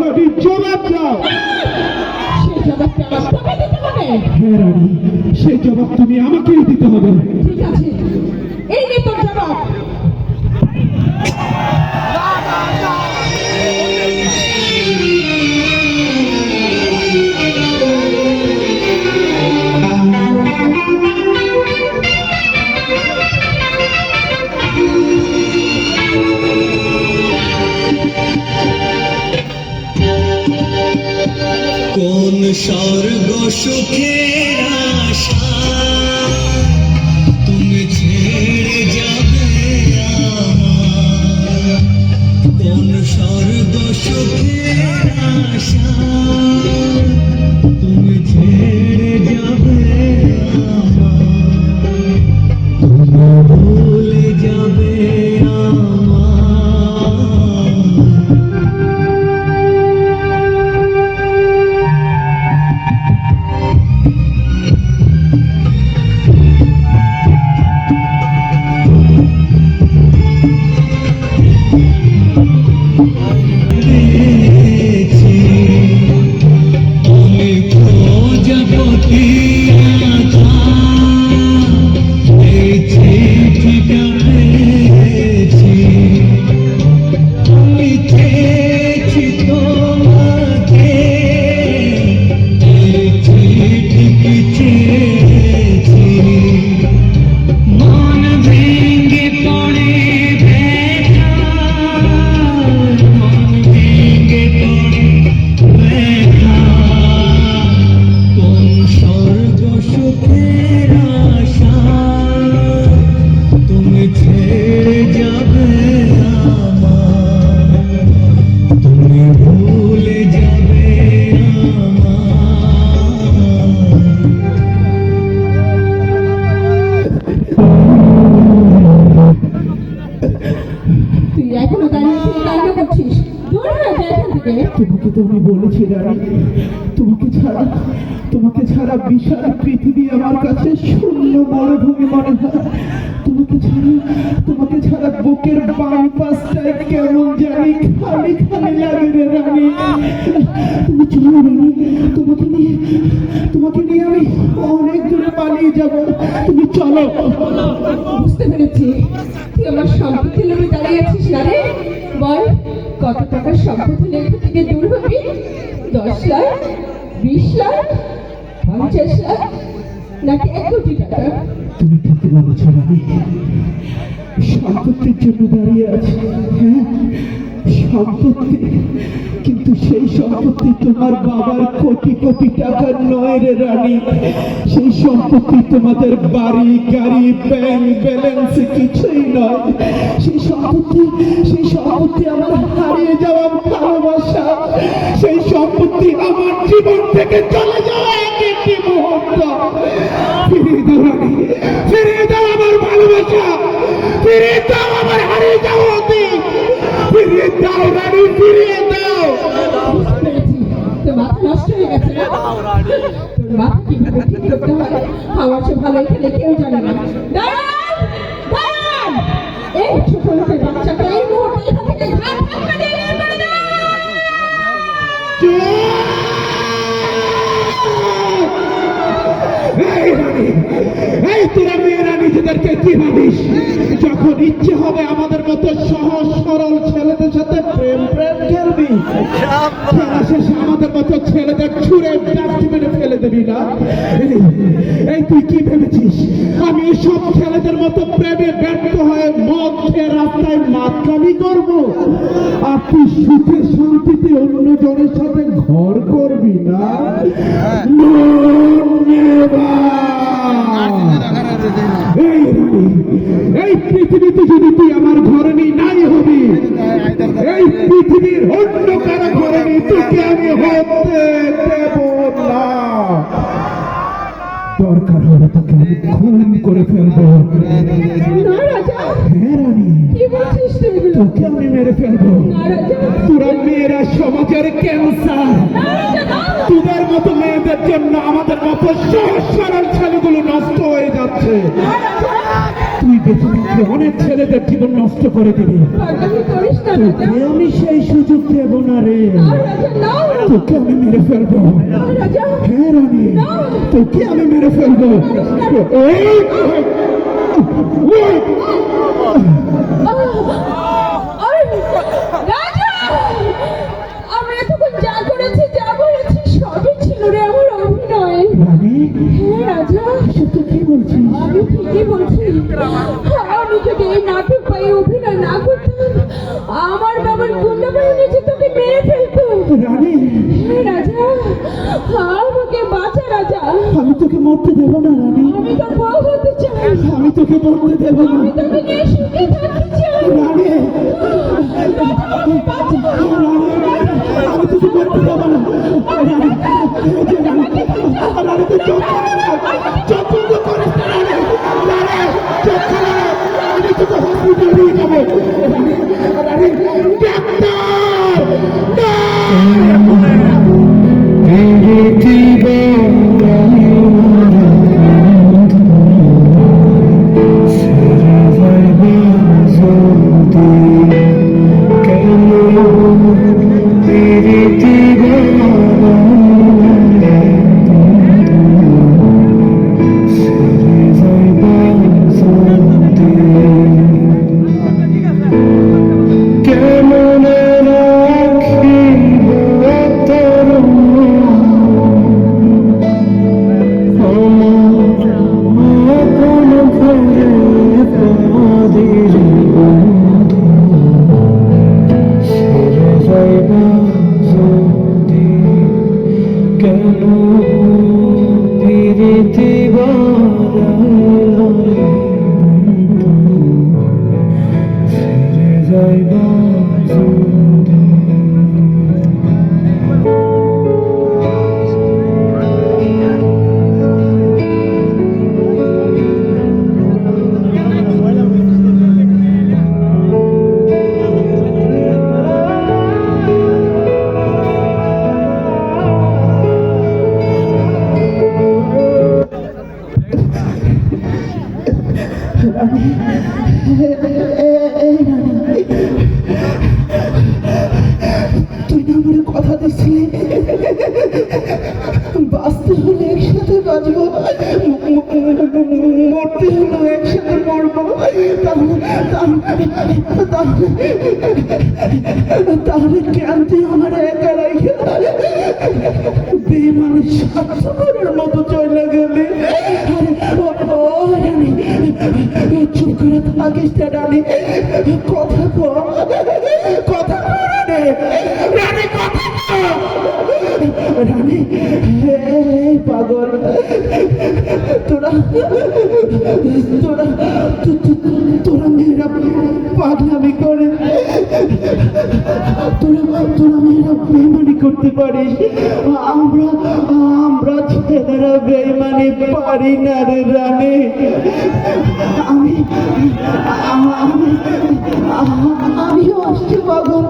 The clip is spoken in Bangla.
রানী জবাব দাও। সেই জবাবটা আমার তোকে দিতে হবে। হ্যাঁ রানী, সেই জবাব তুমি আমাকেই দিতে হবে। ঠিক আছে, এই নে তোর জবাব। কোন স্বর্গ সুখের আশা তুমি ছেড়ে যাবে আমার, কোন স্বর্গ সুখের আশা তুমি ছেড়ে যাবে আমার, তুমি ভুলে যাবে আমার। তোমাকে তো আমি বলেছি রানী, তোমাকে ছাড়া বিশাল পৃথিবী আমার কাছে শূন্য মরুভূমি মনে হয়। তোমাকে ছাড়া বুকের বাম পাশটায় কেমন জানি খালি খালি লাগে রে রানী। তুমি চলো রানী, তোমাকে নিয়ে আমি অনেক দূরে পালিয়ে যাব। তুমি চলো। বুঝতে পেরেছি, তুই আমার সম্পত্তি লোভে দাঁড়িয়ে আছিস না রে। বল, কত টাকার সম্পত্তি লেখা থেকে দূর হবি? 10 লাখ, 20 লাখ, 50 লাখ, নাকি 1 কোটি টাকা? তুমি ঠিকই বলেছ রানী, সম্পত্তির জন্য দাঁড়িয়ে আছে। হ্যাঁ, সম্পত্তি, কিন্তু সেই সম্পত্তি তোমার বাবার কোটি কোটি টাকার নয় রে রানী। সেই সম্পত্তি তোমাদের বাড়ি, গাড়ি, ব্যাংক ব্যালেন্স কিছুই নয়। সেই সম্পত্তি আমার হারিয়ে যাওয়া ভালোবাসা। সেই সম্পত্তি আমার জীবন থেকে চলে যাওয়া এক একটি মুহূর্ত। ফিরিয়ে দাও রানী, ফিরিয়ে দাও আমার ভালোবাসা, ফিরিয়ে দাও আমার হারিয়ে যাওয়া অতীত, ফিরিয়ে দাও রানী, ফিরিয়ে দাও। তোর মাথা নষ্ট হয়ে গেছে না? তোর মাথা কিভাবে ঠিক করতে হয় আমার চেয়ে ভালো এখানে কেউ জানে না। দাঁড়ান, দাঁড়ান! এই ছোট লোকের বাচ্চাকে এই মুহূর্তে এখান থেকে ঘাট ধাক্কা দিয়ে বের করে দাও। এই তোরা মেয়েরা নিজেদেরকে কি ভাবিস? যখন ইচ্ছে হবে আমাদের মতো সহজ সরল ছেলেদের সাথে প্রেম খেলবি, খেলা শেষে আমাদের মতো ছেলেদের ছুঁড়ে ডাস্টবিনে ফেলে দেবি না? এই তুই কি ভেবেছিস আমি সব ছেলেদের মতো প্রেমে ব্যর্থ হয়ে মদ খেয়ে রাস্তায় মাতলামি করবো? আর তুই সুখে শান্তিতে অন্য জনের সাথে ঘর করবি না? এই পৃথিবীতে যদি তুই আমার ঘরে নাই হবি, এই পৃথিবীর অন্য কারো ঘরে তোকে আমি হতে দেব না। দরকার হলে তোকে আমি খুন করে ফেলবো। হ্যাঁ রানী, তোকে আমি মেরে ফেলবো। তোরা মেয়েরা সমাজের ক্যান্সার। তোদের মতো মেয়েদের জন্য আমাদের মতো সহজ সরল ছেলেগুলো নষ্ট হয়ে যাচ্ছে। তুই বেঁচে অনেক ছেলেদের জীবন নষ্ট করে দিবি। পাগলামি করিস না রাজা। তোকে আমি সেই সুযোগ দেব না রে, না রাজা, না। তোকে আমি মেরে ফেলবো। না রাজা। হ্যাঁ রানী, তোকে আমি মেরে ফেলবো। এই, ওই, রাজা! আমি এতক্ষণ যা করেছি সবই ছিল রে আমার অভিনয়। রানী, হ্যাঁ রাজা, এসব তুই কি বলছিস? আমি ঠিকই বলছি। আমি যদি এই নাটক বা এই অভিনয় না করতাম, আমার বাবার গুন্ডা বাহিনী যে তোকে মেরে ফেলতো। রানী, হ্যাঁ রাজা, আমাকে বাঁচা রাজা। আমি তোকে মরতে দেব না রানী, আমি তোর বউ হতে চাই। আমি তোকে মরতে দেব না আমি তোকে নিয়ে সুখে থাকতে চাই। রানী, রাজা, আমাকে বাঁচা। আমি তোকে মরতে দেব না রানী, রানী তুই চোখ খুলে রাখ, চোখ বন্ধ করিস না রানী, রানী চোখ খুলে রাখ, আমি তোকে হসপিটাল নিয়ে যাবো। রানী, তুই না আমার কথা দিচ্ছিলি বাঁচতে হলে একসাথে বাঁচবো, মরতে হলেও একসাথে মরবো। তাহলে কেন তুই আমার একা রাখে বেমানের স্বার্থপরের মতো চলে গেলে? চুপ করে থাকিস না রানী, কথা কর, কথা কর রানী, কথা কর রানী। এই পাগল, তোরা তোরা তোরা মেয়েরা পাগলামি করে, তোরা মেয়েরা বেইমানি করতে পারিস, আমরা ছেলেরা বেইমানি পারি না রে রানী। আমিও আসছি পাগল,